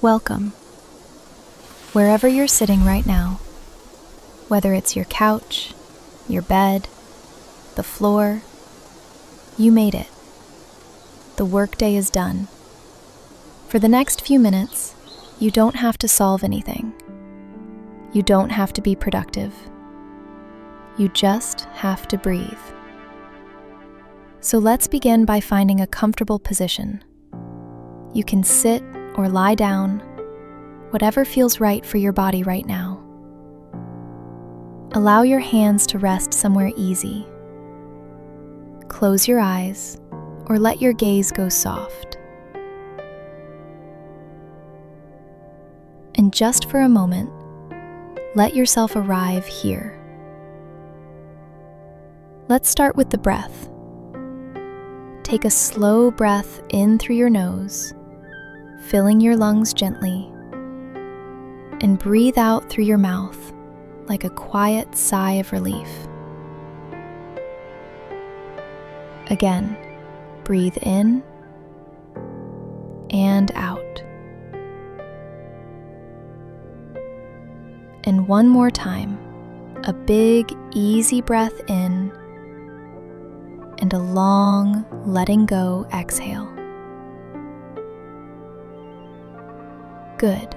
Welcome. Wherever you're sitting right now, whether it's your couch, your bed, the floor, you made it. The workday is done. For the next few minutes, you don't have to solve anything. You don't have to be productive. You just have to breathe. So let's begin by finding a comfortable position. You can sit or lie down, whatever feels right for your body right now. Allow your hands to rest somewhere easy. Close your eyes or let your gaze go soft. And just for a moment, let yourself arrive here. Let's start with the breath. Take a slow breath in through your nose, filling your lungs gently, and breathe out through your mouth like a quiet sigh of relief. Again, breathe in and out. And one more time, a big, easy breath in and a long, letting go exhale. Good.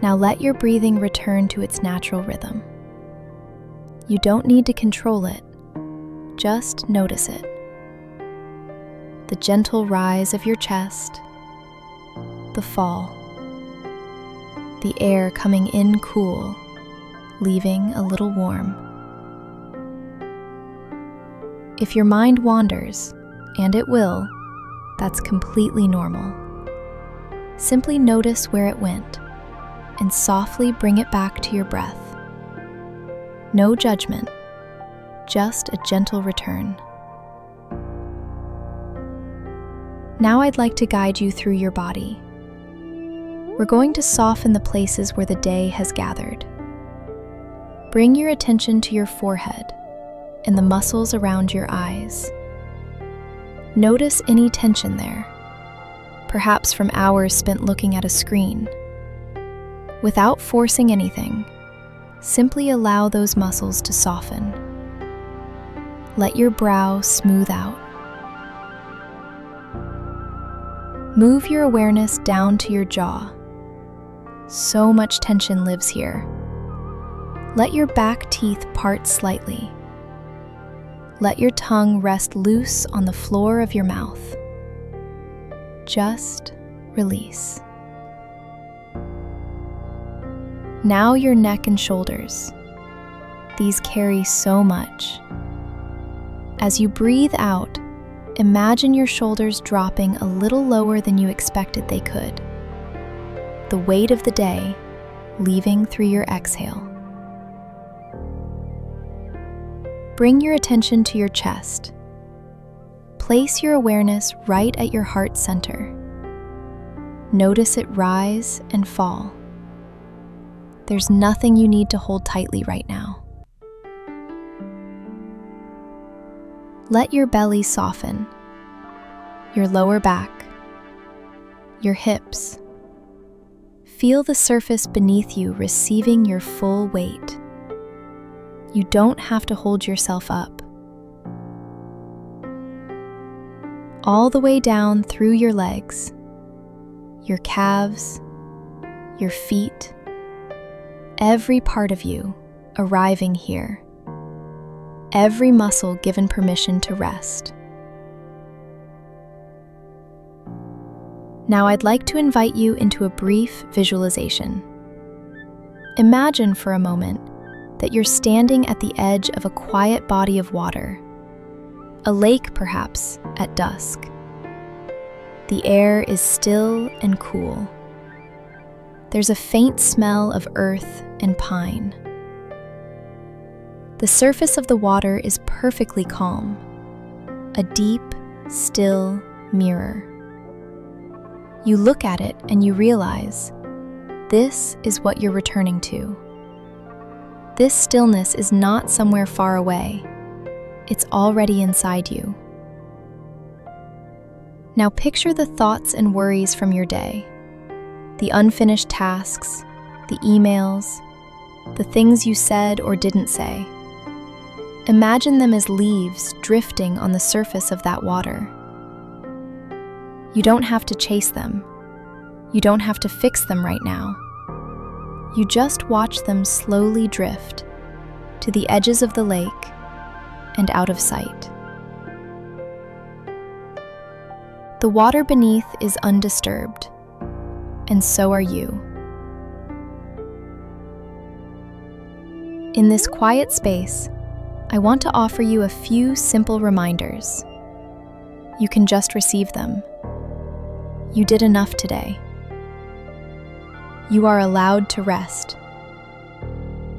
Now let your breathing return to its natural rhythm. You don't need to control it, just notice it. The gentle rise of your chest, the fall, the air coming in cool, leaving a little warm. If your mind wanders, and it will, that's completely normal. Simply notice where it went and softly bring it back to your breath. No judgment, just a gentle return. Now I'd like to guide you through your body. We're going to soften the places where the day has gathered. Bring your attention to your forehead and the muscles around your eyes. Notice any tension there, perhaps from hours spent looking at a screen. Without forcing anything, simply allow those muscles to soften. Let your brow smooth out. Move your awareness down to your jaw. So much tension lives here. Let your back teeth part slightly. Let your tongue rest loose on the floor of your mouth. Just release. Now your neck and shoulders. These carry so much. As you breathe out, imagine your shoulders dropping a little lower than you expected they could. The weight of the day leaving through your exhale. Bring your attention to your chest. Place your awareness right at your heart center. Notice it rise and fall. There's nothing you need to hold tightly right now. Let your belly soften, your lower back, your hips. Feel the surface beneath you receiving your full weight. You don't have to hold yourself up. All the way down through your legs, your calves, your feet, every part of you arriving here. Every muscle given permission to rest. Now I'd like to invite you into a brief visualization. Imagine for a moment that you're standing at the edge of a quiet body of water, a lake perhaps at dusk. The air is still and cool. There's a faint smell of earth and pine. The surface of the water is perfectly calm, a deep, still mirror. You look at it and you realize this is what you're returning to. This stillness is not somewhere far away. It's already inside you. Now picture the thoughts and worries from your day. The unfinished tasks, the emails, the things you said or didn't say. Imagine them as leaves drifting on the surface of that water. You don't have to chase them. You don't have to fix them right now. You just watch them slowly drift to the edges of the lake and out of sight. The water beneath is undisturbed, and so are you. In this quiet space, I want to offer you a few simple reminders. You can just receive them. You did enough today. You are allowed to rest.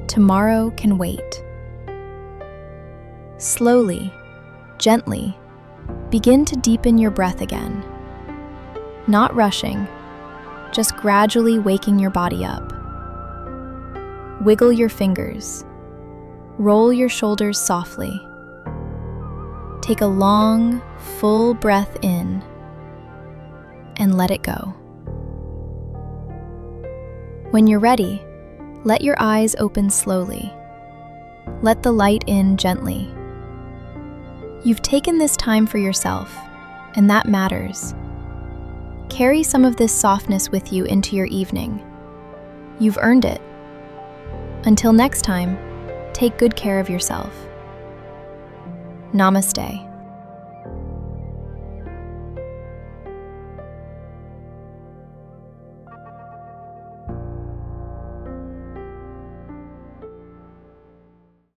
Tomorrow can wait. Slowly, gently, begin to deepen your breath again. Not rushing, just gradually waking your body up. Wiggle your fingers. Roll your shoulders softly. Take a long, full breath in and let it go. When you're ready, let your eyes open slowly. Let the light in gently. You've taken this time for yourself, and that matters. Carry some of this softness with you into your evening. You've earned it. Until next time, take good care of yourself. Namaste.